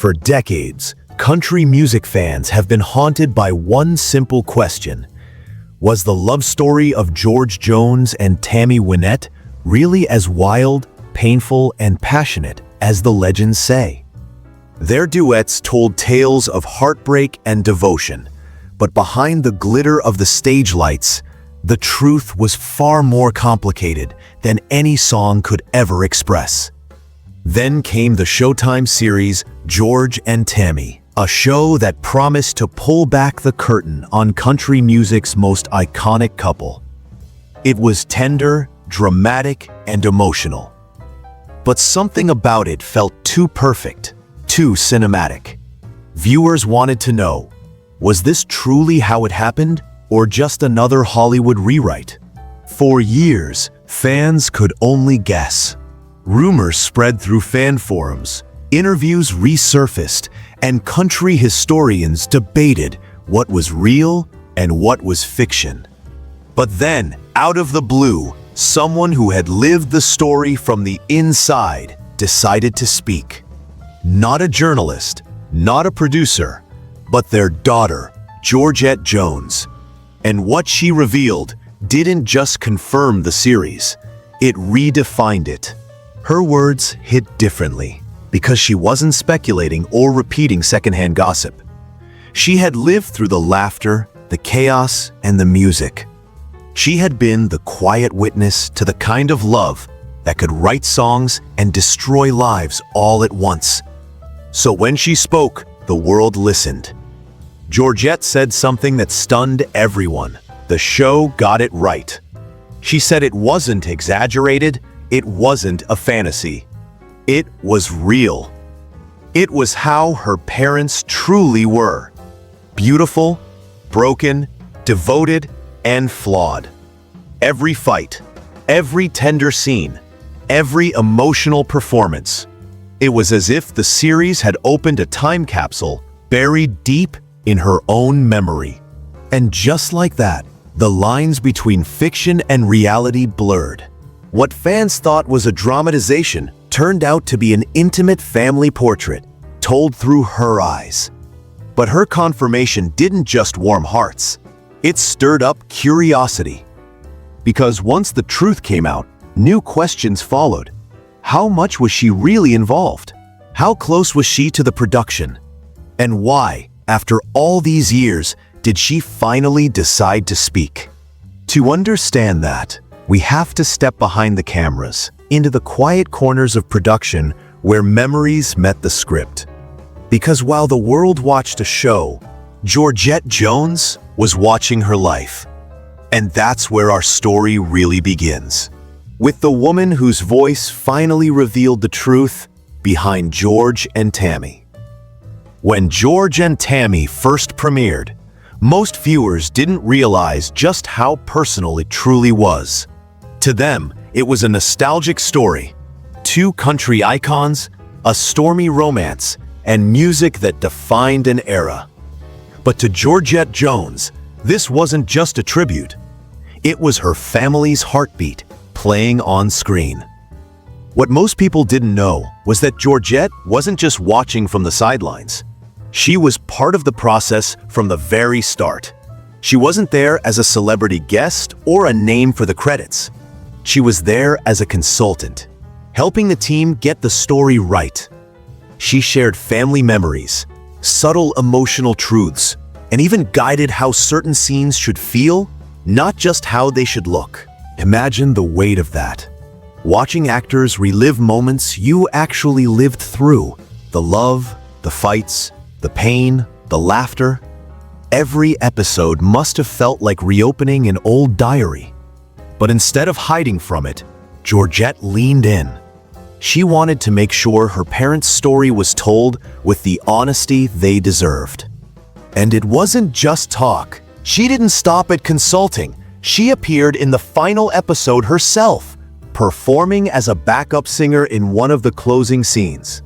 For decades, country music fans have been haunted by one simple question. Was the love story of George Jones and Tammy Wynette really as wild, painful, and passionate as the legends say? Their duets told tales of heartbreak and devotion, but behind the glitter of the stage lights, the truth was far more complicated than any song could ever express. Then came the Showtime series George and Tammy, a show that promised to pull back the curtain on country music's most iconic couple. It was tender, dramatic, and emotional. But something about it felt too perfect, too cinematic. Viewers wanted to know, was this truly how it happened, or just another Hollywood rewrite? For years, fans could only guess. Rumors spread through fan forums, interviews resurfaced, and country historians debated what was real and what was fiction. But then, out of the blue, someone who had lived the story from the inside decided to speak. Not a journalist, not a producer, but their daughter, Georgette Jones. And what she revealed didn't just confirm the series, it redefined it. Her words hit differently because she wasn't speculating or repeating secondhand gossip. She had lived through the laughter, the chaos, and the music. She had been the quiet witness to the kind of love that could write songs and destroy lives all at once. So when she spoke, the world listened. Georgette said something that stunned everyone. The show got it right. She said it wasn't exaggerated, it wasn't a fantasy. It was real. It was how her parents truly were. Beautiful, broken, devoted, and flawed. Every fight, every tender scene, every emotional performance. It was as if the series had opened a time capsule buried deep in her own memory. And just like that, the lines between fiction and reality blurred. What fans thought was a dramatization turned out to be an intimate family portrait, told through her eyes. But her confirmation didn't just warm hearts. It stirred up curiosity. Because once the truth came out, new questions followed. How much was she really involved? How close was she to the production? And why, after all these years, did she finally decide to speak? To understand that, we have to step behind the cameras, into the quiet corners of production where memories met the script. Because while the world watched a show, Georgette Jones was watching her life. And that's where our story really begins. With the woman whose voice finally revealed the truth behind George and Tammy. When George and Tammy first premiered, most viewers didn't realize just how personal it truly was. To them, it was a nostalgic story. Two country icons, a stormy romance, and music that defined an era. But to Georgette Jones, this wasn't just a tribute. It was her family's heartbeat playing on screen. What most people didn't know was that Georgette wasn't just watching from the sidelines. She was part of the process from the very start. She wasn't there as a celebrity guest or a name for the credits. She was there as a consultant, helping the team get the story right. She shared family memories, subtle emotional truths, and even guided how certain scenes should feel, not just how they should look. Imagine the weight of that. Watching actors relive moments you actually lived through. The love, the fights, the pain, the laughter. Every episode must have felt like reopening an old diary. But instead of hiding from it, Georgette leaned in. She wanted to make sure her parents' story was told with the honesty they deserved. And it wasn't just talk. She didn't stop at consulting. She appeared in the final episode herself, performing as a backup singer in one of the closing scenes.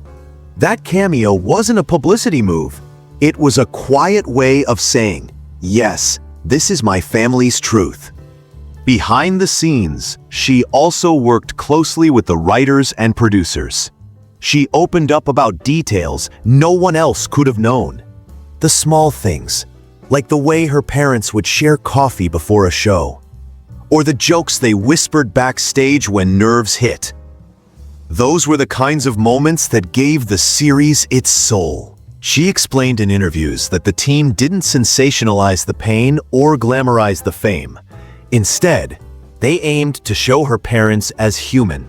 That cameo wasn't a publicity move. It was a quiet way of saying, yes, this is my family's truth. Behind the scenes, she also worked closely with the writers and producers. She opened up about details no one else could have known. The small things, like the way her parents would share coffee before a show, or the jokes they whispered backstage when nerves hit. Those were the kinds of moments that gave the series its soul. She explained in interviews that the team didn't sensationalize the pain or glamorize the fame. Instead, they aimed to show her parents as human,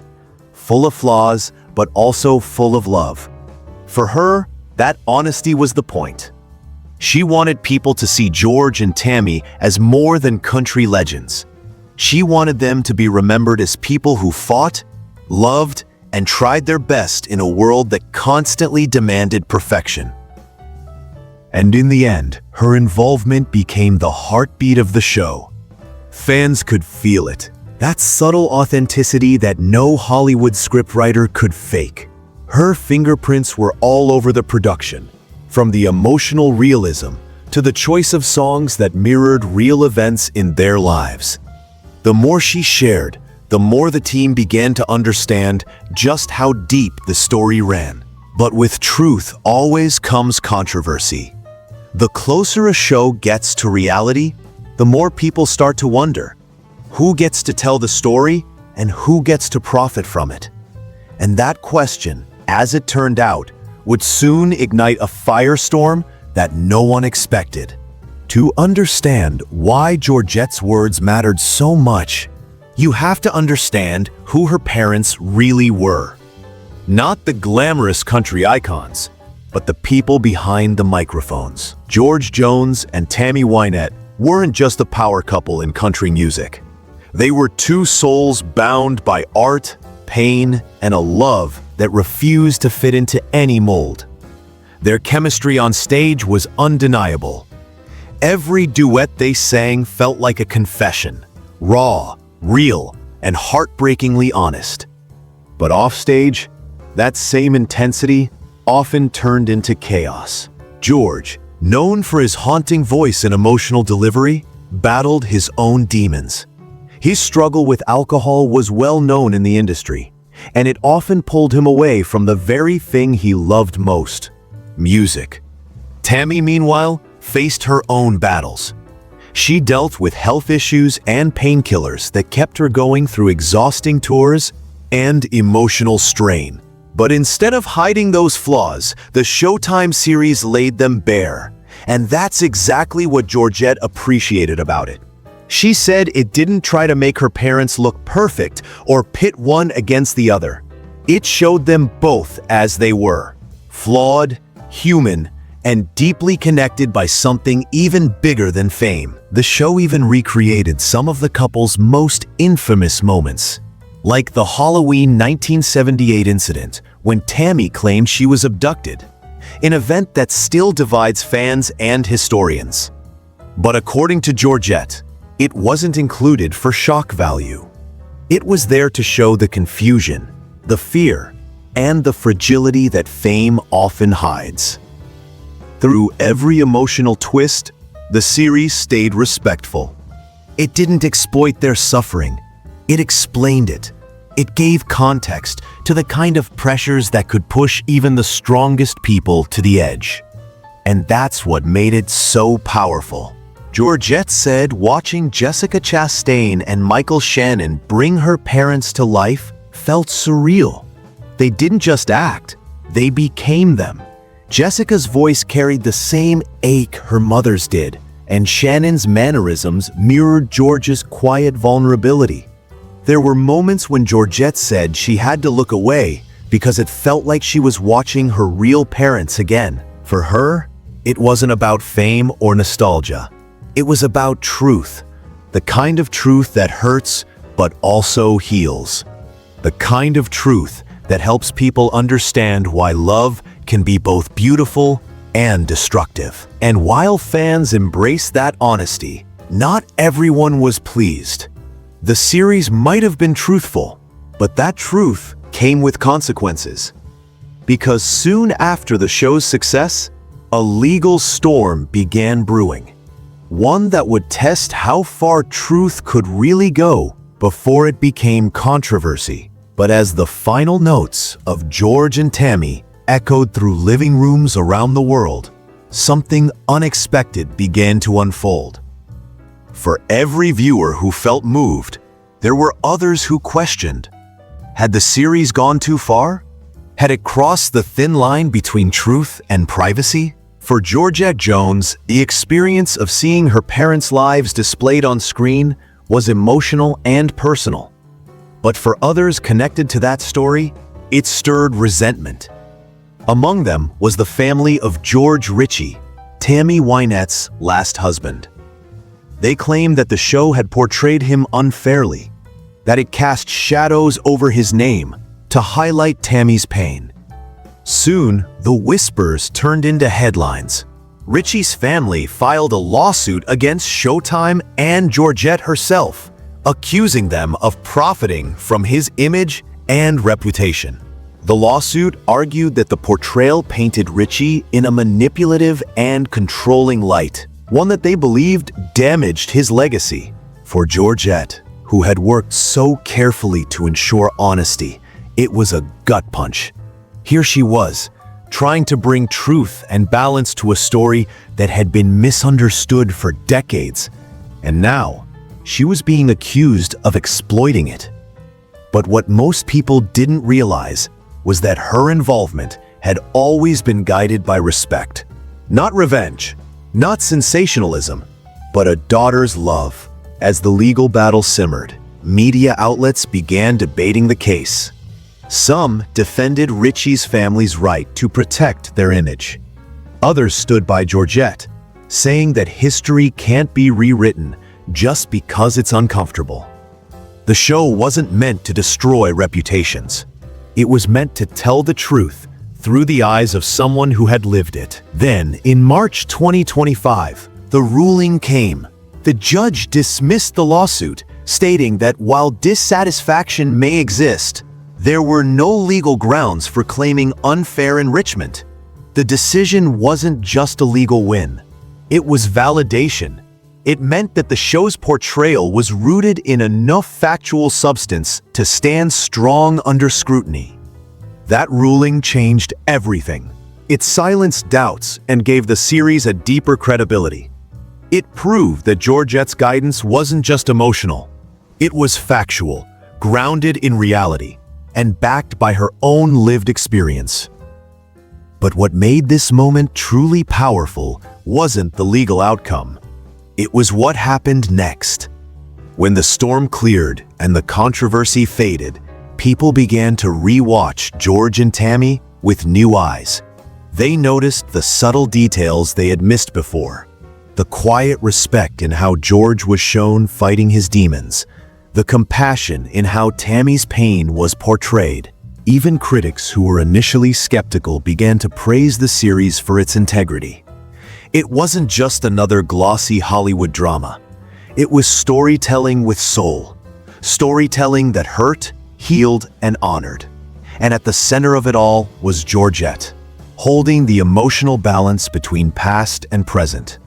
full of flaws, but also full of love. For her, that honesty was the point. She wanted people to see George and Tammy as more than country legends. She wanted them to be remembered as people who fought, loved, and tried their best in a world that constantly demanded perfection. And in the end, her involvement became the heartbeat of the show. Fans could feel it. That subtle authenticity that no Hollywood scriptwriter could fake. Her fingerprints were all over the production, from the emotional realism to the choice of songs that mirrored real events in their lives. The more she shared, the more the team began to understand just how deep the story ran. But with truth always comes controversy. The closer a show gets to reality, the more people start to wonder, who gets to tell the story and who gets to profit from it? And that question, as it turned out, would soon ignite a firestorm that no one expected. To understand why Georgette's words mattered so much, you have to understand who her parents really were. Not the glamorous country icons, but the people behind the microphones. George Jones and Tammy Wynette weren't just a power couple in country music. They were two souls bound by art, pain, and a love that refused to fit into any mold. Their chemistry on stage was undeniable. Every duet they sang felt like a confession, raw, real, and heartbreakingly honest. But offstage, that same intensity often turned into chaos. George, known for his haunting voice and emotional delivery, battled his own demons. His struggle with alcohol was well known in the industry, and it often pulled him away from the very thing he loved most: music. Tammy, meanwhile, faced her own battles. She dealt with health issues and painkillers that kept her going through exhausting tours and emotional strain. But instead of hiding those flaws, the Showtime series laid them bare. And that's exactly what Georgette appreciated about it. She said it didn't try to make her parents look perfect or pit one against the other. It showed them both as they were, flawed, human, and deeply connected by something even bigger than fame. The show even recreated some of the couple's most infamous moments, like the Halloween 1978 incident when Tammy claimed she was abducted, an event that still divides fans and historians. But according to Georgette, it wasn't included for shock value. It was there to show the confusion, the fear, and the fragility that fame often hides. Through every emotional twist, the series stayed respectful. It didn't exploit their suffering. It explained it. It gave context to the kind of pressures that could push even the strongest people to the edge. And that's what made it so powerful. Georgette said watching Jessica Chastain and Michael Shannon bring her parents to life felt surreal. They didn't just act, they became them. Jessica's voice carried the same ache her mother's did, and Shannon's mannerisms mirrored George's quiet vulnerability. There were moments when Georgette said she had to look away because it felt like she was watching her real parents again. For her, it wasn't about fame or nostalgia. It was about truth, the kind of truth that hurts but also heals. The kind of truth that helps people understand why love can be both beautiful and destructive. And while fans embraced that honesty, not everyone was pleased. The series might have been truthful, but that truth came with consequences. Because soon after the show's success, a legal storm began brewing. One that would test how far truth could really go before it became controversy. But as the final notes of George and Tammy echoed through living rooms around the world, something unexpected began to unfold. For every viewer who felt moved, there were others who questioned. Had the series gone too far? Had it crossed the thin line between truth and privacy? For Georgette Jones, the experience of seeing her parents' lives displayed on screen was emotional and personal. But for others connected to that story, it stirred resentment. Among them was the family of George Ritchie, Tammy Wynette's last husband. They claimed that the show had portrayed him unfairly, that it cast shadows over his name to highlight Tammy's pain. Soon, the whispers turned into headlines. Ritchie's family filed a lawsuit against Showtime and Georgette herself, accusing them of profiting from his image and reputation. The lawsuit argued that the portrayal painted Ritchie in a manipulative and controlling light, one that they believed damaged his legacy. For Georgette, who had worked so carefully to ensure honesty, it was a gut punch. Here she was, trying to bring truth and balance to a story that had been misunderstood for decades, and now she was being accused of exploiting it. But what most people didn't realize was that her involvement had always been guided by respect. Not revenge, not sensationalism, but a daughter's love. As the legal battle simmered, media outlets began debating the case. Some defended Ritchie's family's right to protect their image. Others stood by Georgette, saying that history can't be rewritten just because it's uncomfortable. The show wasn't meant to destroy reputations. It was meant to tell the truth through the eyes of someone who had lived it. Then, in March 2025, the ruling came. The judge dismissed the lawsuit, stating that while dissatisfaction may exist, there were no legal grounds for claiming unfair enrichment. The decision wasn't just a legal win. It was validation. It meant that the show's portrayal was rooted in enough factual substance to stand strong under scrutiny. That ruling changed everything. It silenced doubts and gave the series a deeper credibility. It proved that Georgette's guidance wasn't just emotional. It was factual, grounded in reality, and backed by her own lived experience. But what made this moment truly powerful wasn't the legal outcome. It was what happened next. When the storm cleared and the controversy faded, people began to re-watch George and Tammy with new eyes. They noticed the subtle details they had missed before. The quiet respect in how George was shown fighting his demons. The compassion in how Tammy's pain was portrayed. Even critics who were initially skeptical began to praise the series for its integrity. It wasn't just another glossy Hollywood drama. It was storytelling with soul. Storytelling that hurt, healed, and honored. And at the center of it all was Georgette, holding the emotional balance between past and present.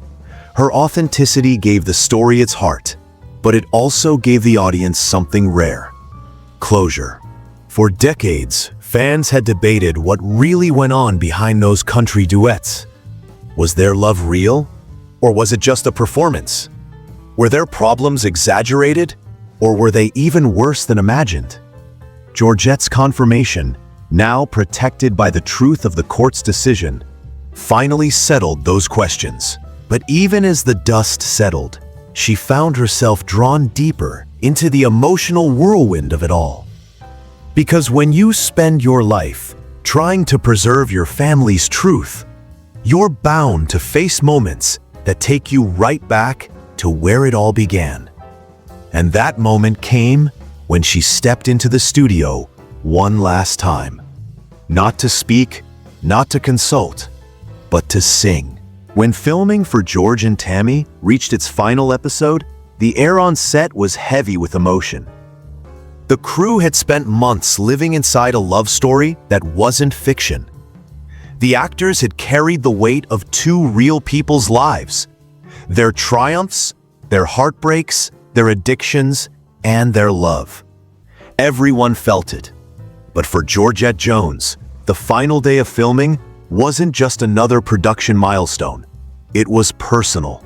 Her authenticity gave the story its heart, but it also gave the audience something rare: closure. For decades, fans had debated what really went on behind those country duets. Was their love real, or was it just a performance? Were their problems exaggerated, or were they even worse than imagined? Georgette's confirmation, now protected by the truth of the court's decision, finally settled those questions. But even as the dust settled, she found herself drawn deeper into the emotional whirlwind of it all. Because when you spend your life trying to preserve your family's truth, you're bound to face moments that take you right back to where it all began. And that moment came when she stepped into the studio one last time. Not to speak, not to consult, but to sing. When filming for George and Tammy reached its final episode, the air on set was heavy with emotion. The crew had spent months living inside a love story that wasn't fiction. The actors had carried the weight of two real people's lives, their triumphs, their heartbreaks, their addictions, and their love. Everyone felt it, But for Georgette Jones, the final day of filming wasn't just another production milestone. It was personal,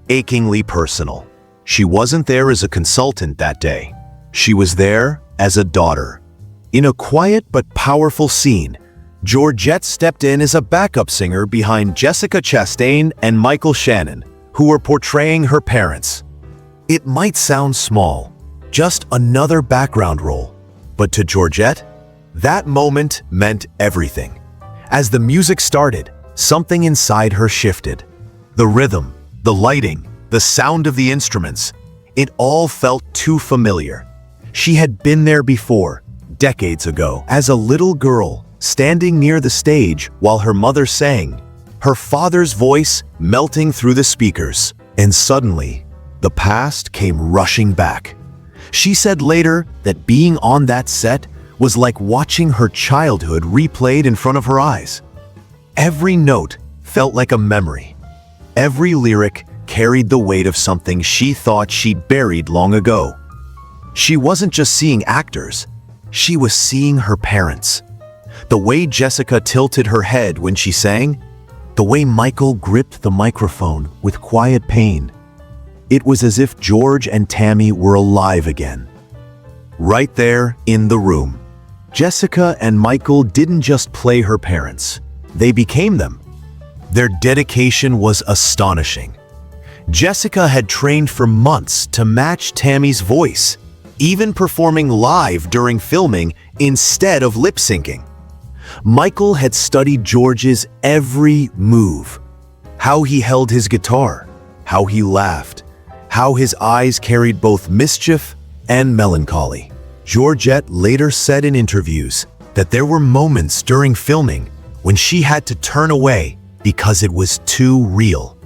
achingly personal. She wasn't there as a consultant that day. She was there as a daughter. In a quiet but powerful scene, Georgette stepped in as a backup singer behind Jessica Chastain and Michael Shannon, who were portraying her parents. It might sound small, just another background role, but to Georgette, that moment meant everything. As the music started, something inside her shifted. The rhythm, the lighting, the sound of the instruments, it all felt too familiar. She had been there before, decades ago, as a little girl, standing near the stage while her mother sang, her father's voice melting through the speakers. And suddenly, the past came rushing back. She said later that being on that set was like watching her childhood replayed in front of her eyes. Every note felt like a memory. Every lyric carried the weight of something she thought she'd buried long ago. She wasn't just seeing actors, she was seeing her parents. The way Jessica tilted her head when she sang, the way Michael gripped the microphone with quiet pain. It was as if George and Tammy were alive again. Right there in the room. Jessica and Michael didn't just play her parents, they became them. Their dedication was astonishing. Jessica had trained for months to match Tammy's voice, even performing live during filming instead of lip-syncing. Michael had studied George's every move, how he held his guitar, how he laughed, how his eyes carried both mischief and melancholy. Georgette later said in interviews that there were moments during filming when she had to turn away because it was too real.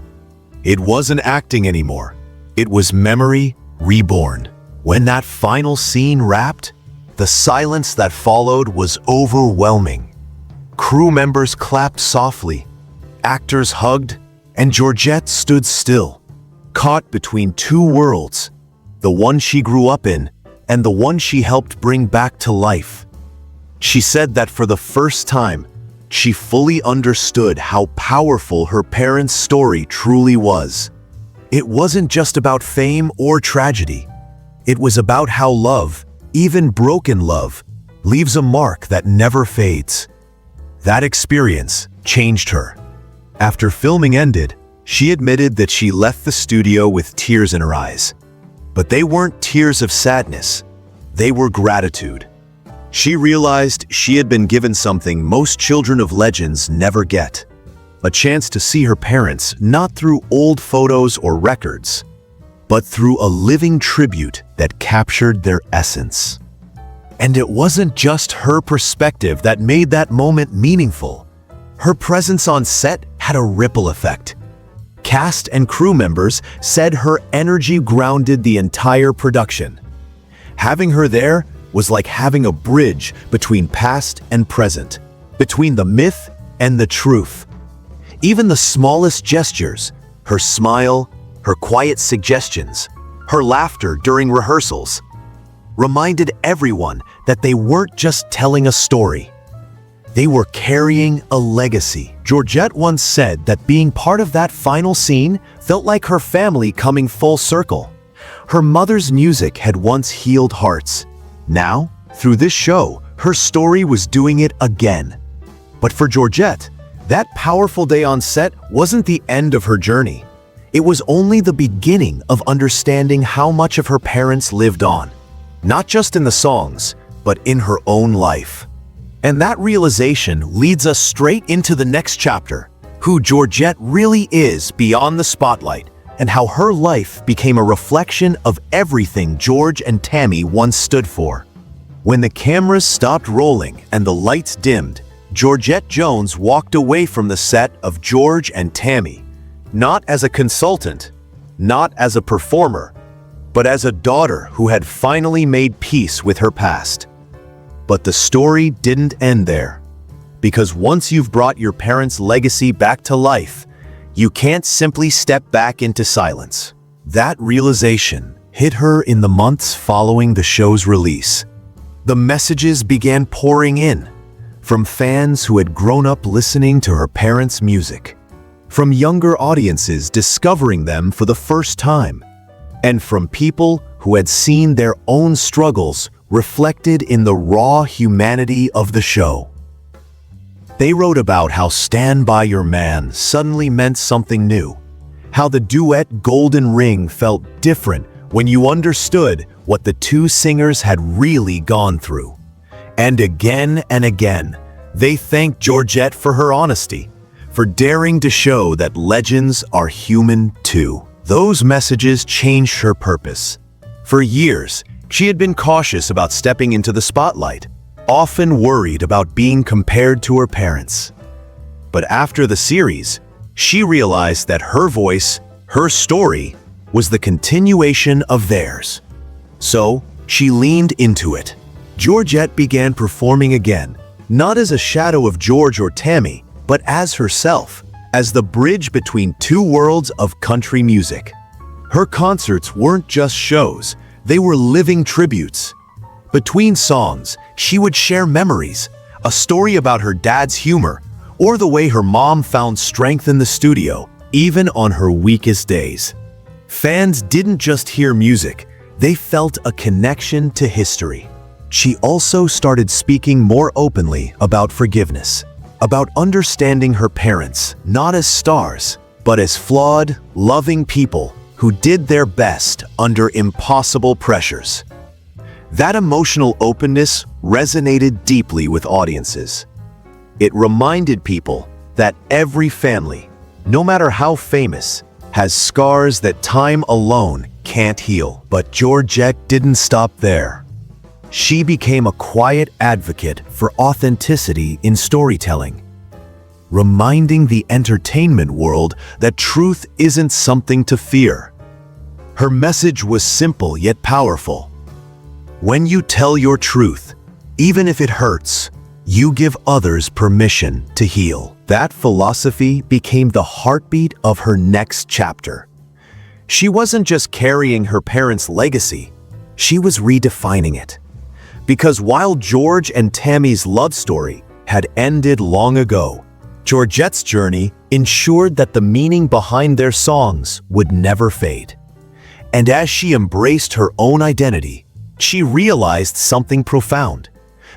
It wasn't acting anymore. It was memory reborn. When that final scene wrapped, the silence that followed was overwhelming. Crew members clapped softly, actors hugged, and Georgette stood still, caught between two worlds, the one she grew up in and the one she helped bring back to life. She said that for the first time, she fully understood how powerful her parents' story truly was. It wasn't just about fame or tragedy. It was about how love, even broken love, leaves a mark that never fades. That experience changed her. After filming ended, she admitted that she left the studio with tears in her eyes. But they weren't tears of sadness. They were gratitude. She realized she had been given something most children of legends never get. A chance to see her parents not through old photos or records, but through a living tribute that captured their essence. And it wasn't just her perspective that made that moment meaningful. Her presence on set had a ripple effect. Cast and crew members said her energy grounded the entire production. Having her there was like having a bridge between past and present, between the myth and the truth. Even the smallest gestures, her smile, her quiet suggestions, her laughter during rehearsals, reminded everyone that they weren't just telling a story. They were carrying a legacy. Georgette once said that being part of that final scene felt like her family coming full circle. Her mother's music had once healed hearts. Now, through this show, her story was doing it again. But for Georgette, that powerful day on set wasn't the end of her journey. It was only the beginning of understanding how much of her parents lived on, not just in the songs, but in her own life. And that realization leads us straight into the next chapter, who Georgette really is beyond the spotlight, and how her life became a reflection of everything George and Tammy once stood for. When the cameras stopped rolling and the lights dimmed, Georgette Jones walked away from the set of George and Tammy, not as a consultant, not as a performer, but as a daughter who had finally made peace with her past. But the story didn't end there. Because once you've brought your parents' legacy back to life, you can't simply step back into silence. That realization hit her in the months following the show's release. The messages began pouring in, from fans who had grown up listening to her parents' music, from younger audiences discovering them for the first time, and from people who had seen their own struggles reflected in the raw humanity of the show. They wrote about how Stand By Your Man suddenly meant something new, how the duet Golden Ring felt different when you understood what the two singers had really gone through. And again, they thanked Georgette for her honesty, for daring to show that legends are human too. Those messages changed her purpose. For years, she had been cautious about stepping into the spotlight, often worried about being compared to her parents. But after the series, she realized that her voice, her story, was the continuation of theirs. So, she leaned into it. Georgette began performing again, not as a shadow of George or Tammy, but as herself, as the bridge between two worlds of country music. Her concerts weren't just shows, they were living tributes. Between songs, she would share memories, a story about her dad's humor, or the way her mom found strength in the studio, even on her weakest days. Fans didn't just hear music, they felt a connection to history. She also started speaking more openly about forgiveness, about understanding her parents, not as stars, but as flawed, loving people who did their best under impossible pressures. That emotional openness resonated deeply with audiences. It reminded people that every family, no matter how famous, has scars that time alone can't heal. But Georgette didn't stop there. She became a quiet advocate for authenticity in storytelling, reminding the entertainment world that truth isn't something to fear. Her message was simple yet powerful. When you tell your truth, even if it hurts, you give others permission to heal. That philosophy became the heartbeat of her next chapter. She wasn't just carrying her parents' legacy, she was redefining it. Because while George and Tammy's love story had ended long ago, Georgette's journey ensured that the meaning behind their songs would never fade. And as she embraced her own identity, she realized something profound,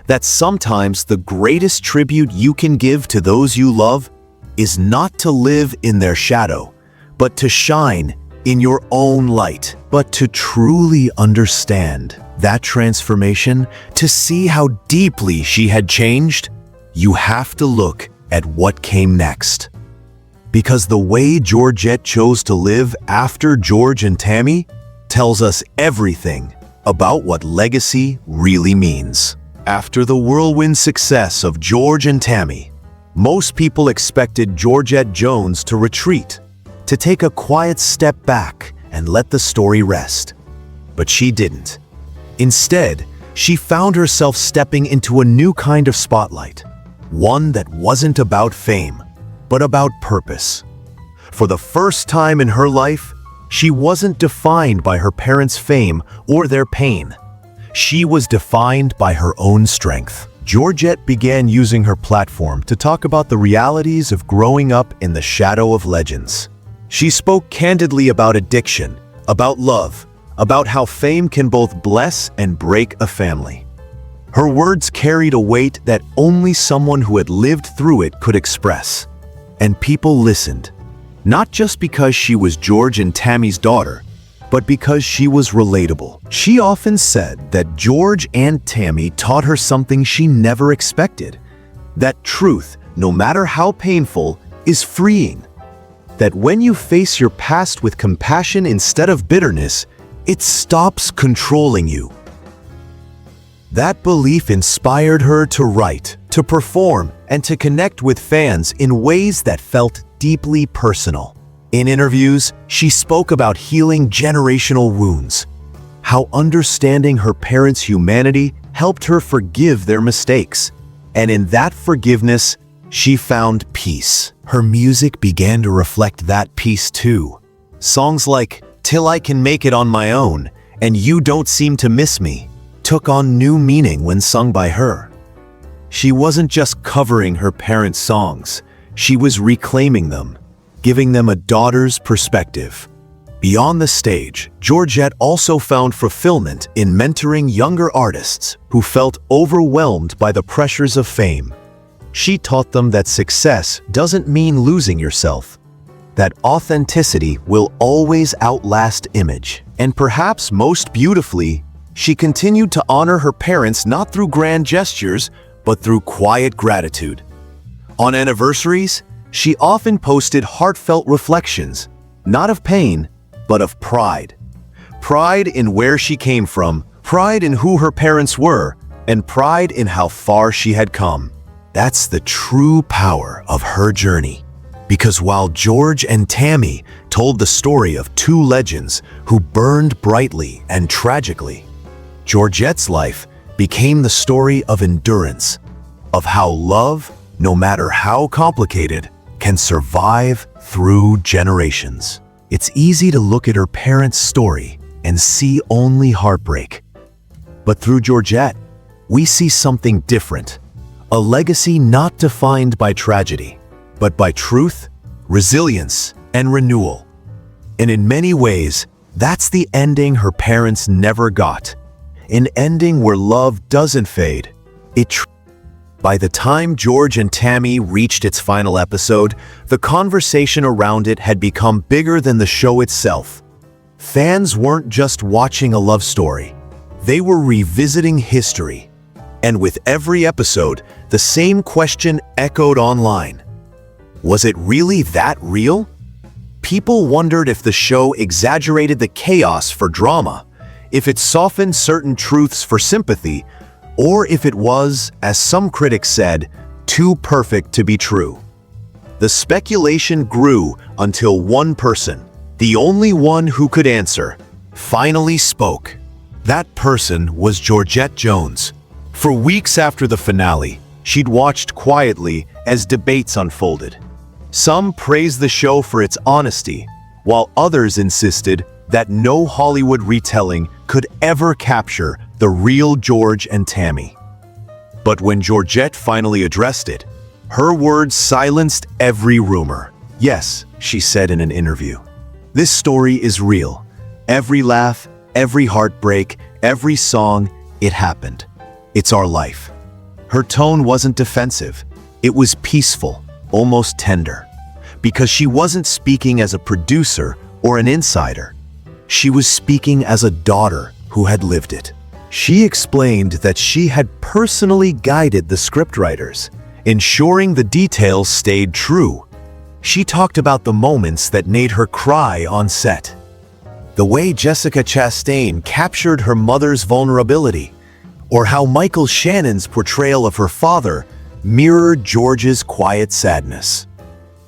that sometimes the greatest tribute you can give to those you love is not to live in their shadow, but to shine in your own light. But to truly understand that transformation, to see how deeply she had changed, you have to look at what came next. Because the way Georgette chose to live after George and Tammy tells us everything about what legacy really means. After the whirlwind success of George and Tammy, most people expected Georgette Jones to retreat, to take a quiet step back and let the story rest. But she didn't. Instead, she found herself stepping into a new kind of spotlight, one that wasn't about fame, but about purpose. For the first time in her life, she wasn't defined by her parents' fame or their pain. She was defined by her own strength. Georgette began using her platform to talk about the realities of growing up in the shadow of legends. She spoke candidly about addiction, about love, about how fame can both bless and break a family. Her words carried a weight that only someone who had lived through it could express. And people listened, not just because she was George and Tammy's daughter, but because she was relatable. She often said that George and Tammy taught her something she never expected, that truth, no matter how painful, is freeing. That when you face your past with compassion instead of bitterness, it stops controlling you. That belief inspired her to write, to perform, and to connect with fans in ways that felt deeply personal. In interviews, she spoke about healing generational wounds, how understanding her parents' humanity helped her forgive their mistakes, and in that forgiveness, she found peace. Her music began to reflect that peace too. Songs like "Till I Can Make It on My Own" and "You Don't Seem to Miss Me" took on new meaning when sung by her. She wasn't just covering her parents' songs, she was reclaiming them, giving them a daughter's perspective. Beyond the stage, Georgette also found fulfillment in mentoring younger artists who felt overwhelmed by the pressures of fame. She taught them that success doesn't mean losing yourself, that authenticity will always outlast image. And perhaps most beautifully, she continued to honor her parents not through grand gestures, but through quiet gratitude. On anniversaries, she often posted heartfelt reflections, not of pain, but of pride. Pride in where she came from, pride in who her parents were, and pride in how far she had come. That's the true power of her journey. Because while George and Tammy told the story of two legends who burned brightly and tragically, Georgette's life became the story of endurance, of how love, no matter how complicated, can survive through generations. It's easy to look at her parents' story and see only heartbreak. But through Georgette, we see something different, a legacy not defined by tragedy, but by truth, resilience, and renewal. And in many ways, that's the ending her parents never got. An ending where love doesn't fade. By the time George and Tammy reached its final episode, the conversation around it had become bigger than the show itself. Fans weren't just watching a love story. They were revisiting history. And with every episode, the same question echoed online. Was it really that real? People wondered if the show exaggerated the chaos for drama, if it softened certain truths for sympathy, or if it was, as some critics said, too perfect to be true. The speculation grew until one person, the only one who could answer, finally spoke. That person was Georgette Jones. For weeks after the finale, she'd watched quietly as debates unfolded. Some praised the show for its honesty, while others insisted that no Hollywood retelling could ever capture the real George and Tammy. But when Georgette finally addressed it, her words silenced every rumor. Yes, she said in an interview, this story is real. Every laugh, every heartbreak, every song, it happened. It's our life. Her tone wasn't defensive. It was peaceful, almost tender. Because she wasn't speaking as a producer or an insider. She was speaking as a daughter who had lived it. She explained that she had personally guided the scriptwriters, ensuring the details stayed true. She talked about the moments that made her cry on set. The way Jessica Chastain captured her mother's vulnerability, or how Michael Shannon's portrayal of her father mirrored George's quiet sadness.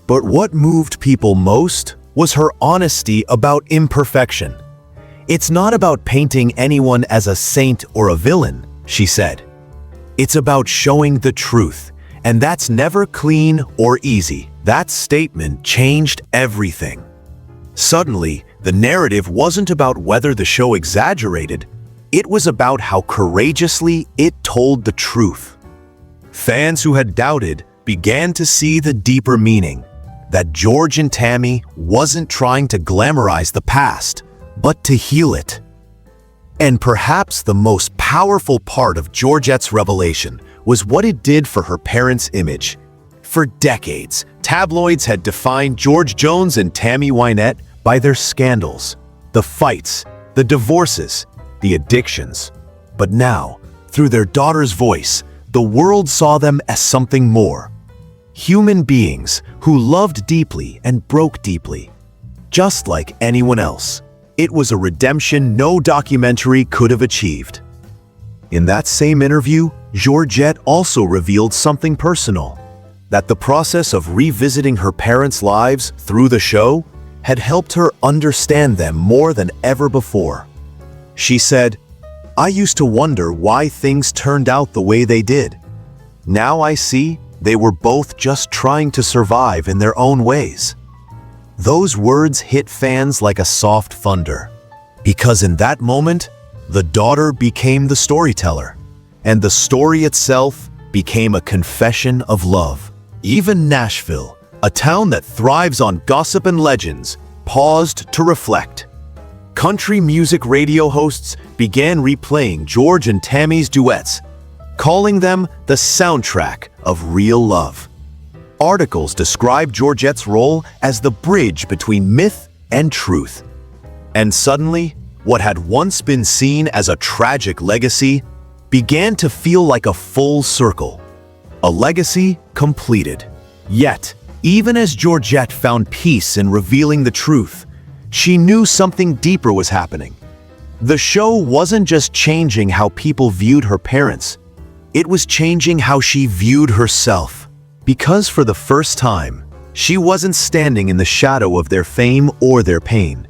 But what moved people most was her honesty about imperfection. It's not about painting anyone as a saint or a villain, she said. It's about showing the truth, and that's never clean or easy. That statement changed everything. Suddenly, the narrative wasn't about whether the show exaggerated, it was about how courageously it told the truth. Fans who had doubted began to see the deeper meaning, that George and Tammy wasn't trying to glamorize the past, but to heal it. And perhaps the most powerful part of Georgette's revelation was what it did for her parents' image. For decades, tabloids had defined George Jones and Tammy Wynette by their scandals, the fights, the divorces, the addictions. But now, through their daughter's voice, the world saw them as something more. Human beings who loved deeply and broke deeply, just like anyone else. It was a redemption no documentary could have achieved. In that same interview, Georgette also revealed something personal, that the process of revisiting her parents' lives through the show had helped her understand them more than ever before. She said, "I used to wonder why things turned out the way they did. Now I see they were both just trying to survive in their own ways." Those words hit fans like a soft thunder, because in that moment, The daughter became the storyteller, and the story itself became a confession of love. Even Nashville, a town that thrives on gossip and legends, paused to reflect. Country music radio hosts began replaying George and Tammy's duets, calling them the soundtrack of real love. Articles described Georgette's role as the bridge between myth and truth. And suddenly, what had once been seen as a tragic legacy began to feel like a full circle. A legacy completed. Yet, even as Georgette found peace in revealing the truth, she knew something deeper was happening. The show wasn't just changing how people viewed her parents, it was changing how she viewed herself. Because for the first time, she wasn't standing in the shadow of their fame or their pain.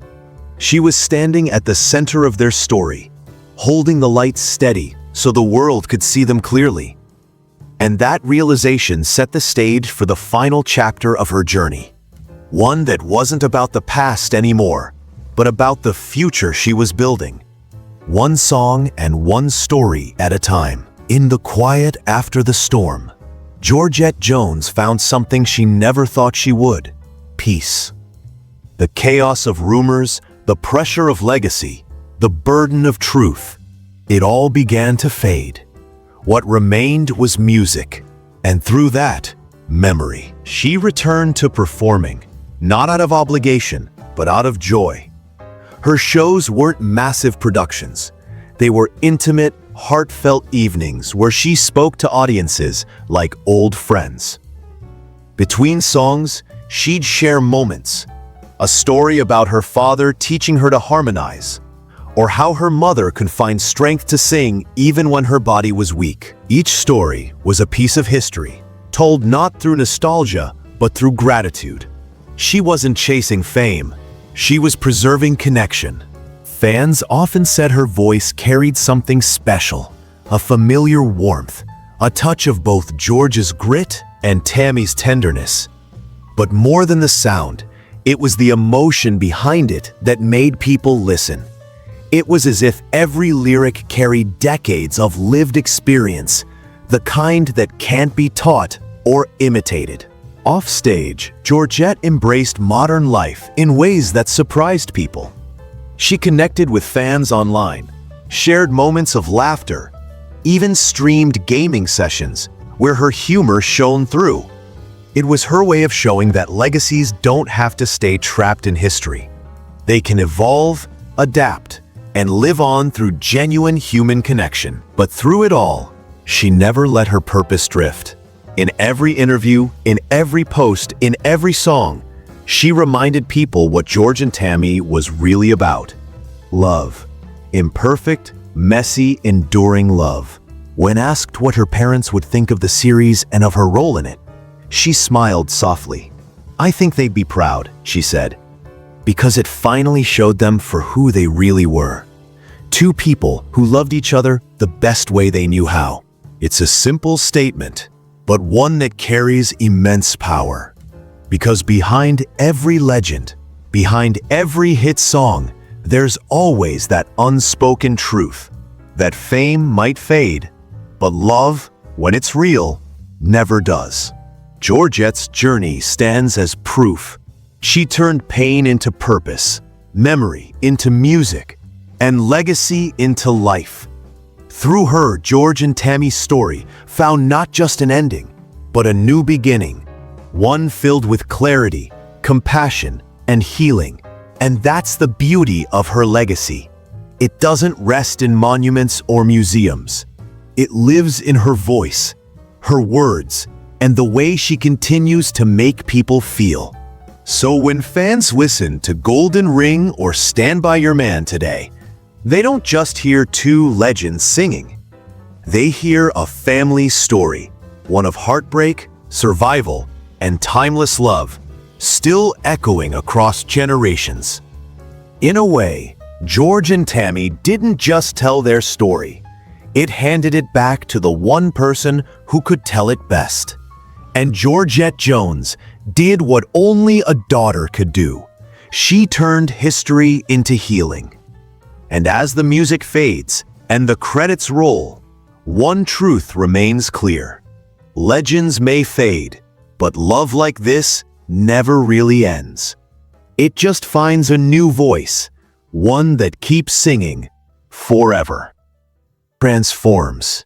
She was standing at the center of their story, holding the light steady so the world could see them clearly. And that realization set the stage for the final chapter of her journey. One that wasn't about the past anymore, but about the future she was building. One song and one story at a time. In the quiet after the storm, Georgette Jones found something she never thought she would: peace. The chaos of rumors, the pressure of legacy, the burden of truth, it all began to fade. What remained was music, and through that, memory. She returned to performing, not out of obligation, but out of joy. Her shows weren't massive productions. They were intimate, heartfelt evenings where she spoke to audiences like old friends. Between songs, she'd share moments. A story about her father teaching her to harmonize, or how her mother could find strength to sing even when her body was weak. Each story was a piece of history, told not through nostalgia, but through gratitude. She wasn't chasing fame, she was preserving connection. Fans often said her voice carried something special, a familiar warmth, a touch of both George's grit and Tammy's tenderness. But more than the sound, it was the emotion behind it that made people listen. It was as if every lyric carried decades of lived experience, the kind that can't be taught or imitated. Offstage, Georgette embraced modern life in ways that surprised people. She connected with fans online, shared moments of laughter, even streamed gaming sessions where her humor shone through. It was her way of showing that legacies don't have to stay trapped in history. They can evolve, adapt, and live on through genuine human connection. But through it all, she never let her purpose drift. In every interview, in every post, in every song, she reminded people what George and Tammy was really about. Love. Imperfect, messy, enduring love. When asked what her parents would think of the series and of her role in it, she smiled softly. "I think they'd be proud," she said, because it finally showed them for who they really were. Two people who loved each other the best way they knew how. It's a simple statement, but one that carries immense power. Because behind every legend, behind every hit song, there's always that unspoken truth, that fame might fade, but love, when it's real, never does. Georgette's journey stands as proof. She turned pain into purpose, memory into music, and legacy into life. Through her, George and Tammy's story found not just an ending, but a new beginning. One filled with clarity, compassion, and healing. And that's the beauty of her legacy. It doesn't rest in monuments or museums. It lives in her voice, her words, and the way she continues to make people feel. So when fans listen to Golden Ring or Stand By Your Man today, they don't just hear two legends singing. They hear a family story, one of heartbreak, survival, and timeless love, still echoing across generations. In a way, George and Tammy didn't just tell their story. It handed it back to the one person who could tell it best. And Georgette Jones did what only a daughter could do. She turned history into healing. And as the music fades and the credits roll, one truth remains clear. Legends may fade, but love like this never really ends. It just finds a new voice, one that keeps singing forever. Transforms.